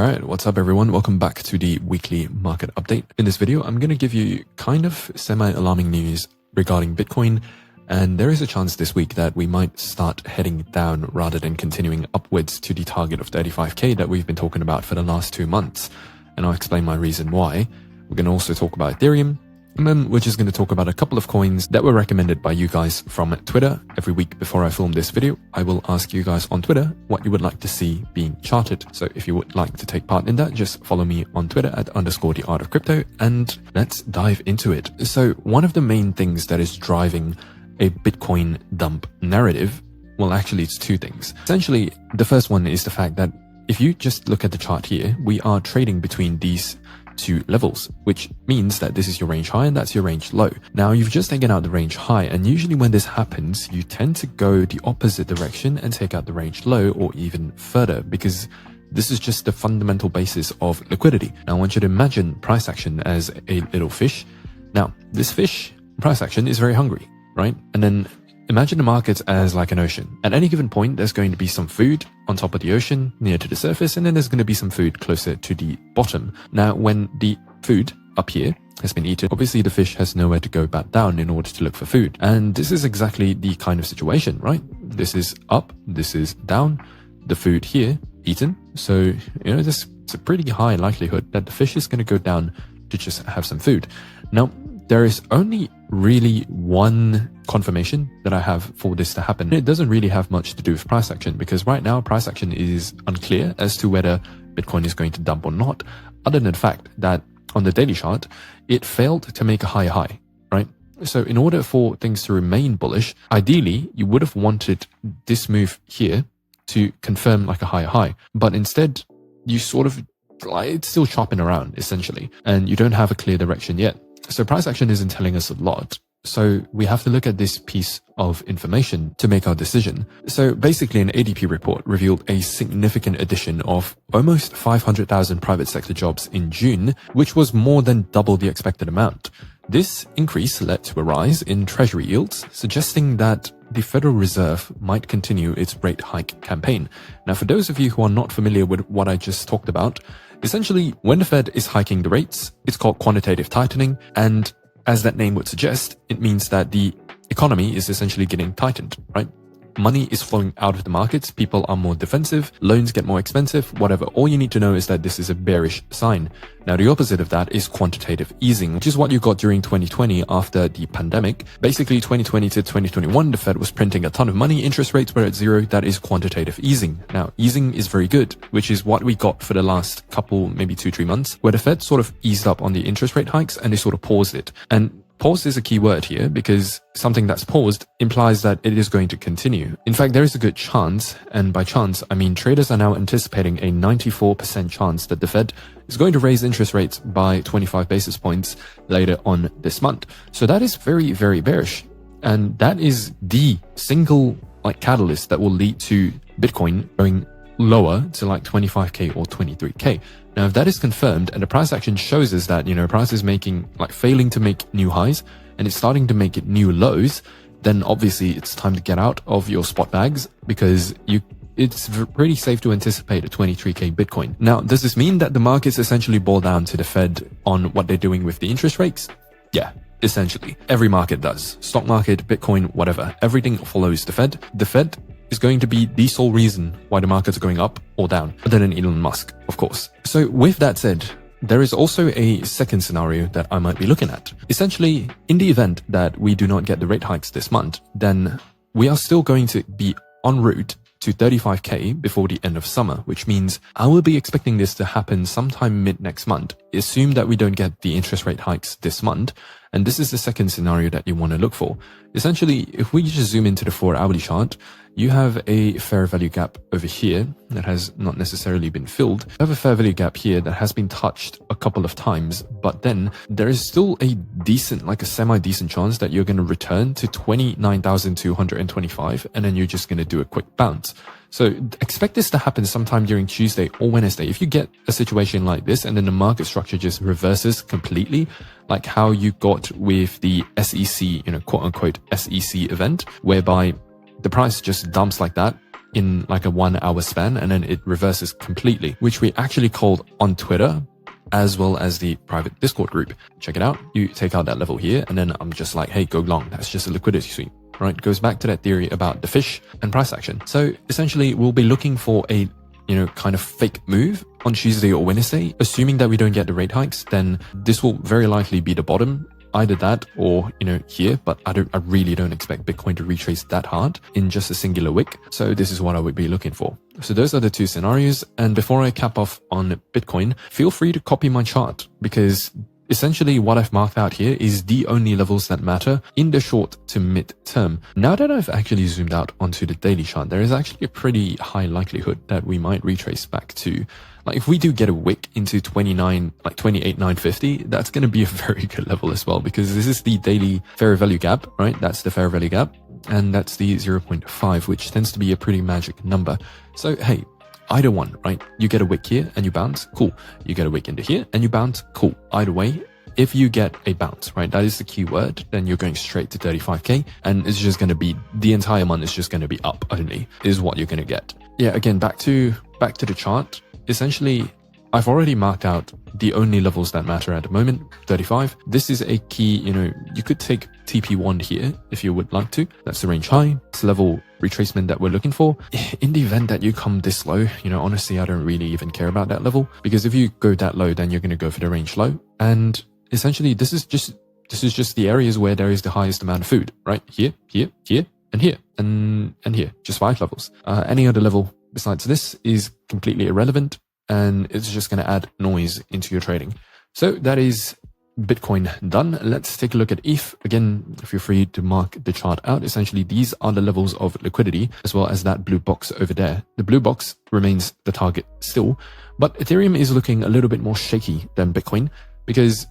Alright, what's up everyone? Welcome back to the weekly market update. In this video, I'm going to give you kind of semi-alarming news regarding Bitcoin, and there is a chance this week that we might start heading down rather than continuing upwards to the target of 35k that we've been talking about for the last 2 months. And I'll explain my reason why. We're going to also talk about Ethereum, and then we're just going to talk about a couple of coins that were recommended by you guys from Twitter. Every week before I film this video, I will ask you guys on Twitter what you would like to see being charted. So if you would like to take part in that, just follow me on Twitter at _theartofcrypto, and let's dive into it. So one of the main things that is driving a Bitcoin dump narrative, well, actually it's two things. Essentially, the first one is the fact that if you just look at the chart here, we are trading between these two levels, which means that this is your range high and that's your range low. Now you've just taken out the range high, and usually when this happens, you tend to go the opposite direction and take out the range low or even further, because this is just the fundamental basis of liquidity. Now I want you to imagine price action as a little fish. Now this fish price action is very hungry, right? And then imagine the markets as like an ocean. At any given point, there's going to be some food on top of the ocean near to the surface, and then there's going to be some food closer to the bottom. Now, when the food up here has been eaten, obviously the fish has nowhere to go back down in order to look for food. And this is exactly the kind of situation, right? This is up, this is down, the food here eaten. So, you know, there's a pretty high likelihood that the fish is going to go down to just have some food. Now, there is only really one confirmation that I have for this to happen. It doesn't really have much to do with price action, because right now price action is unclear as to whether Bitcoin is going to dump or not, other than the fact that on the daily chart, it failed to make a higher high, right? So in order for things to remain bullish, ideally, you would have wanted this move here to confirm like a higher high, but instead you sort of, it's still chopping around essentially, and you don't have a clear direction yet. So price action isn't telling us a lot. So we have to look at this piece of information to make our decision. So basically an ADP report revealed a significant addition of almost 500,000 private sector jobs in June, which was more than double the expected amount. This increase led to a rise in treasury yields, suggesting that the Federal Reserve might continue its rate hike campaign. Now, for those of you who are not familiar with what I just talked about, essentially, when the Fed is hiking the rates, it's called quantitative tightening, and as that name would suggest, it means that the economy is essentially getting tightened, right? Money is flowing out of the markets, people are more defensive, loans get more expensive, whatever. All you need to know is that this is a bearish sign. Now, the opposite of that is quantitative easing, which is what you got during 2020 after the pandemic. Basically, 2020 to 2021, the Fed was printing a ton of money, interest rates were at zero. That is quantitative easing. Now, easing is very good, which is what we got for the last couple, maybe 2-3 months, where the Fed sort of eased up on the interest rate hikes and they sort of paused it. And pause is a key word here, because something that's paused implies that it is going to continue. In fact, there is a good chance, and by chance, I mean traders are now anticipating a 94% chance that the Fed is going to raise interest rates by 25 basis points later on this month. So that is very, very bearish. And that is the single catalyst that will lead to Bitcoin going lower to like 25k or 23k. Now, if that is confirmed and the price action shows us that, you know, price is failing to make new highs and it's starting to make new lows, then obviously it's time to get out of your spot bags, because it's pretty safe to anticipate a 23k Bitcoin. Now, does this mean that the markets essentially boil down to the Fed on what they're doing with the interest rates? Yeah, essentially. Every market does. Stock market, Bitcoin, whatever. Everything follows the Fed. The Fed is going to be the sole reason why the markets are going up or down, other than Elon Musk, of course. So with that said, there is also a second scenario that I might be looking at. Essentially, in the event that we do not get the rate hikes this month, then we are still going to be en route to 35k before the end of summer, which means I will be expecting this to happen sometime mid next month. Assume that we don't get the interest rate hikes this month, and this is the second scenario that you want to look for. Essentially, if we just zoom into the 4-hourly chart, you have a fair value gap over here that has not necessarily been filled. You have a fair value gap here that has been touched a couple of times, but then there is still a decent, a semi-decent chance that you're going to return to 29,225, and then you're just going to do a quick bounce. So expect this to happen sometime during Tuesday or Wednesday. If you get a situation like this and then the market structure just reverses completely, like how you got with the SEC, quote unquote SEC event, whereby the price just dumps like that in like a 1 hour span, and then it reverses completely, which we actually called on Twitter as well as the private Discord group. Check it out. You take out that level here, and then I'm just like, hey, go long. That's just a liquidity sweep, right? Goes back to that theory about the fish and price action. So essentially we'll be looking for a, kind of fake move on Tuesday or Wednesday. Assuming that we don't get the rate hikes, then this will very likely be the bottom. Either that or, here, but I really don't expect Bitcoin to retrace that hard in just a singular wick. So this is what I would be looking for. So those are the two scenarios. And before I cap off on Bitcoin, feel free to copy my chart, because essentially what I've marked out here is the only levels that matter in the short to mid term. Now that I've actually zoomed out onto the daily chart, there is actually a pretty high likelihood that we might retrace back to, like, if we do get a wick into 28,950, that's going to be a very good level as well, because this is the daily fair value gap, right? That's the fair value gap, and that's the 0.5, which tends to be a pretty magic number. So, hey, either one, right? You get a wick here and you bounce, cool. You get a wick into here and you bounce, cool. Either way, if you get a bounce, right, that is the key word, then you're going straight to 35k, and it's just going to be, the entire month is just going to be up only, is what you're going to get. Yeah, again, back to the chart. Essentially, I've already marked out the only levels that matter at the moment, 35. This is a key, you could take TP1 here if you would like to. That's the range high. It's level retracement that we're looking for. In the event that you come this low, honestly, I don't really even care about that level, because if you go that low, then you're going to go for the range low. And essentially, this is just the areas where there is the highest amount of food, right? Here, here, here, and here, and here, just 5 levels. Any other level besides this is completely irrelevant, and it's just going to add noise into your trading. So that is Bitcoin done. Let's take a look at ETH. Again, feel free to mark the chart out. Essentially, these are the levels of liquidity, as well as that blue box over there. The blue box remains the target still, but Ethereum is looking a little bit more shaky than Bitcoin, because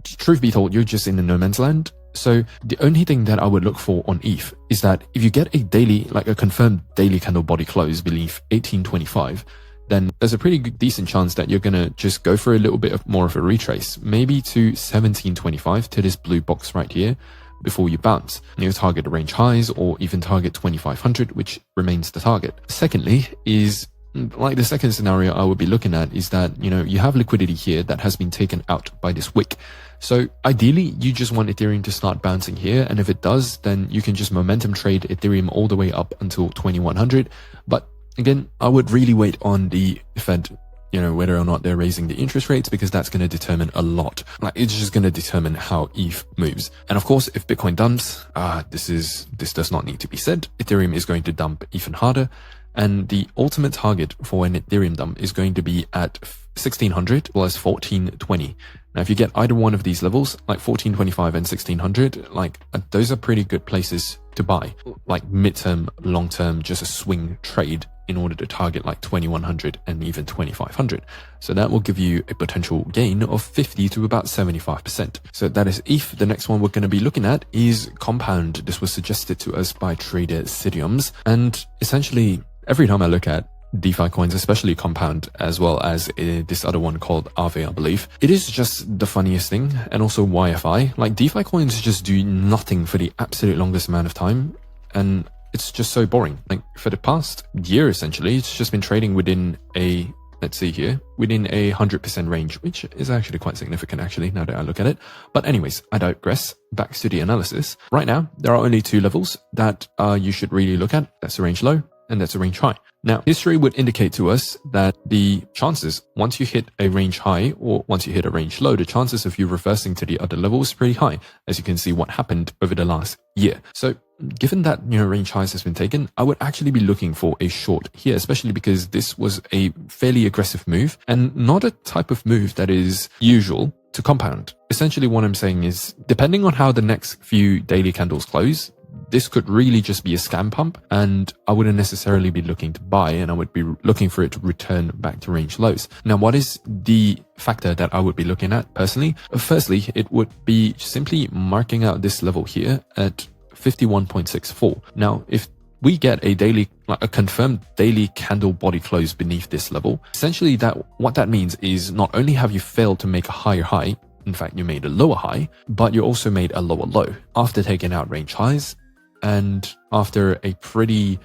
truth be told, you're just in a no man's land. So the only thing that I would look for on ETH is that if you get a daily, like a confirmed daily candle body close beneath 1825, then there's a pretty good, decent chance that you're going to just go for a little bit more of a retrace, maybe to 1725, to this blue box right here, before you bounce. You target the range highs or even target 2500, which remains the target. Secondly is, like, the second scenario I would be looking at is that, you have liquidity here that has been taken out by this wick. So ideally, you just want Ethereum to start bouncing here. And if it does, then you can just momentum trade Ethereum all the way up until 2100. But again, I would really wait on the Fed, whether or not they're raising the interest rates, because that's going to determine a lot. Like, it's just going to determine how ETH moves. And of course, if Bitcoin dumps, this does not need to be said. Ethereum is going to dump even harder. And the ultimate target for an Ethereum dump is going to be at 1600 plus 1420. Now, if you get either one of these levels, like 1425 and 1600, like, those are pretty good places to buy. Like midterm, long term, just a swing trade in order to target like 2100 and even 2500. So that will give you a potential gain of 50 to about 75%. So that is ETH. The next one we're going to be looking at is Compound. This was suggested to us by trader Sidiums. And essentially, every time I look at DeFi coins, especially Compound, as well as this other one called Aave, I believe, it is just the funniest thing. And also YFI, like, DeFi coins just do nothing for the absolute longest amount of time, and it's just so boring. Like, for the past year, essentially, it's just been trading within a, let's see here, within a 100% range, which is actually quite significant, actually, now that I look at it. But anyways, I digress. Back to the analysis. Right now, there are only 2 levels that you should really look at. That's a range low, and that's a range high. Now, history would indicate to us that the chances, once you hit a range high or once you hit a range low, the chances of you reversing to the other level is pretty high, as you can see what happened over the last year. So given that, range highs has been taken, I would actually be looking for a short here, especially because this was a fairly aggressive move and not a type of move that is usual to Compound. Essentially, what I'm saying is, depending on how the next few daily candles close, this could really just be a scam pump, and I wouldn't necessarily be looking to buy, and I would be looking for it to return back to range lows. Now, what is the factor that I would be looking at personally? Firstly, it would be simply marking out this level here at 51.64. Now, if we get a daily, like a confirmed daily candle body close beneath this level, essentially what that means is not only have you failed to make a higher high, in fact, you made a lower high, but you also made a lower low. After taking out range highs, and after a pretty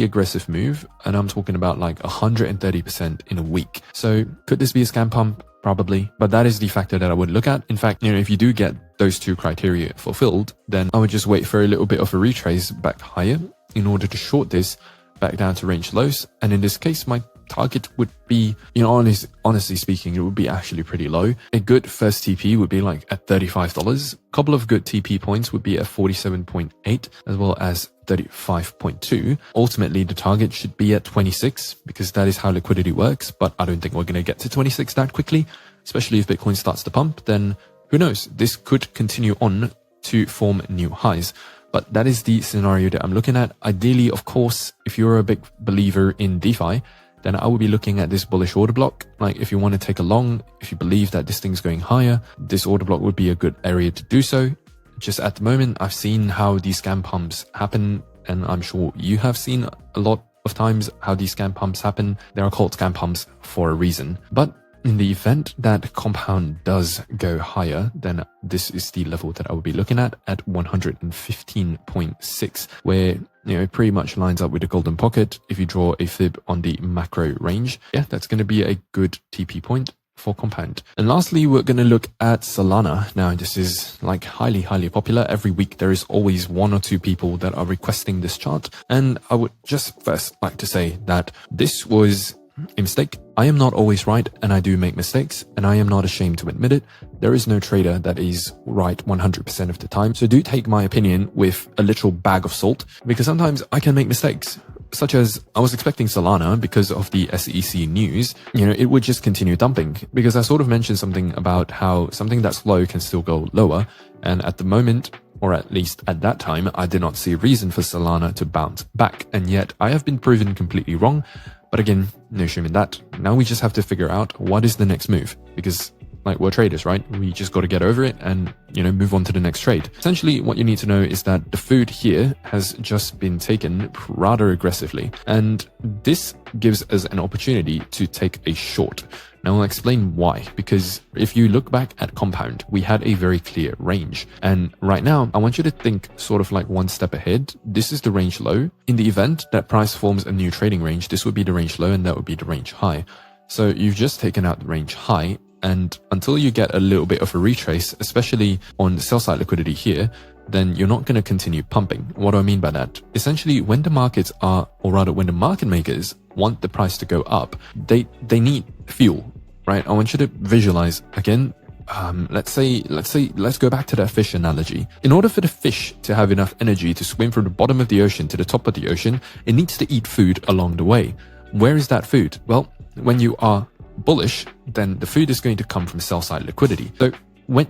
aggressive move, and I'm talking about like 130% in a week. So could this be a scam pump? Probably, but that is the factor that I would look at. In fact, if you do get those two criteria fulfilled, then I would just wait for a little bit of a retrace back higher in order to short this back down to range lows. And in this case, my target would be, honestly speaking, it would be actually pretty low. A good first TP would be like at $35. A couple of good TP points would be at 47.8 as well as 35.2. Ultimately, the target should be at 26 because that is how liquidity works. But I don't think we're going to get to 26 that quickly, especially if Bitcoin starts to pump. Then who knows? This could continue on to form new highs. But that is the scenario that I'm looking at. Ideally, of course, if you're a big believer in DeFi, then I would be looking at this bullish order block. Like if you want to take a long, if you believe that this thing's going higher, this order block would be a good area to do so. Just at the moment, I've seen how these scam pumps happen, and I'm sure you have seen a lot of times how these scam pumps happen. They are called scam pumps for a reason. But in the event that compound does go higher, then this is the level that I would be looking at 115.6, where it pretty much lines up with the golden pocket. If you draw a fib on the macro range, yeah, that's going to be a good TP point for compound. And lastly, we're going to look at Solana. Now, this is like highly popular. Every week there is always one or two people that are requesting this chart. And I would just first like to say that this was a mistake. I am not always right, and I do make mistakes, and I am not ashamed to admit it. There is no trader that is right 100% of the time. So do take my opinion with a literal bag of salt, because sometimes I can make mistakes. Such as I was expecting Solana, because of the SEC news, it would just continue dumping, because I sort of mentioned something about how something that's low can still go lower. And at the moment, or at least at that time, I did not see a reason for Solana to bounce back. And yet I have been proven completely wrong. But again, no shame in that. Now we just have to figure out what is the next move, because like we're traders, right? We just got to get over it and, move on to the next trade. Essentially, what you need to know is that the food here has just been taken rather aggressively, and this gives us an opportunity to take a short. Now I'll explain why, because if you look back at compound, we had a very clear range. And right now, I want you to think sort of like one step ahead. This is the range low. In the event that price forms a new trading range, this would be the range low and that would be the range high. So you've just taken out the range high, and until you get a little bit of a retrace, especially on sell side liquidity here, then you're not going to continue pumping. What do I mean by that? Essentially, when the markets are, or rather when the market makers want the price to go up, they need fuel, right? I want you to visualize again. Let's go back to that fish analogy. In order for the fish to have enough energy to swim from the bottom of the ocean to the top of the ocean, it needs to eat food along the way. Where is that food? Well, when you are bullish, then the food is going to come from sell side liquidity. So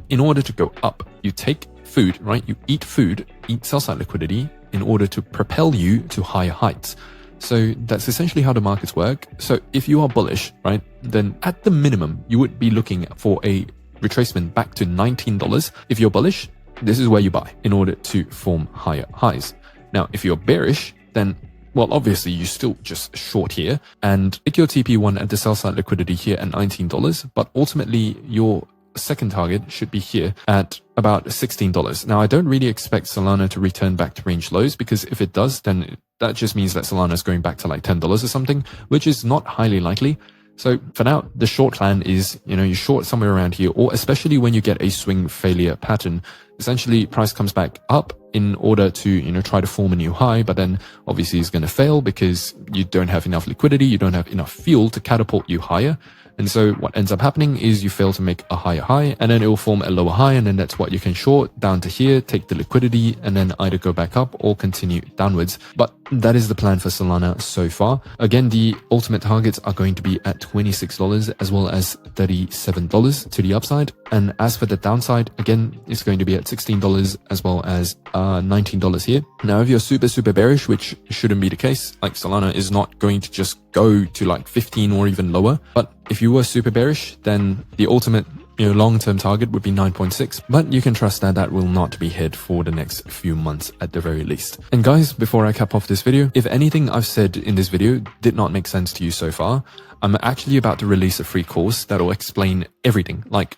in order to go up, you take food, right? You eat food, eat sell side liquidity in order to propel you to higher heights. So that's essentially how the markets work. So if you are bullish, right, then at the minimum, you would be looking for a retracement back to $19. If you're bullish, this is where you buy in order to form higher highs. Now, if you're bearish, then well, obviously you still just short here and take your TP1 at the sell side liquidity here at $19, but ultimately your second target should be here at about $16. Now, I don't really expect Solana to return back to range lows, because if it does, then that just means that Solana is going back to like $10 or something, which is not highly likely. So for now, the short plan is, you short somewhere around here, or especially when you get a swing failure pattern, essentially price comes back up in order to, try to form a new high, but then obviously it's going to fail because you don't have enough liquidity, you don't have enough fuel to catapult you higher. And so what ends up happening is you fail to make a higher high, and then it will form a lower high, and then that's what you can short down to here, take the liquidity, and then either go back up or continue downwards. But that is the plan for Solana so far. Again, the ultimate targets are going to be at $26 as well as $37 to the upside. And as for the downside, again, it's going to be at $16 as well as $19 here. Now, if you're super bearish, which shouldn't be the case, like Solana is not going to just go to like 15 or even lower. But if you were super bearish, then the ultimate long-term target would be 9.6, but you can trust that that will not be hit for the next few months at the very least. And guys, before I cap off this video, if anything I've said in this video did not make sense to you so far, I'm actually about to release a free course that will explain everything, like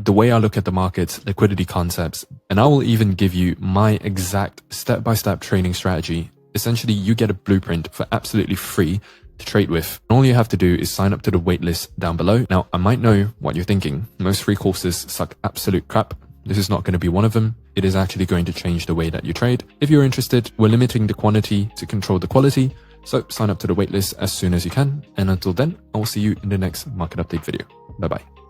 the way I look at the markets, liquidity concepts, and I will even give you my exact step-by-step trading strategy. Essentially, you get a blueprint for absolutely free to trade with. All you have to do is sign up to the waitlist down below. Now, I might know what you're thinking. Most free courses suck absolute crap. This is not going to be one of them. It is actually going to change the way that you trade. If you're interested, we're limiting the quantity to control the quality. So sign up to the waitlist as soon as you can. And until then, I will see you in the next market update video. Bye-bye.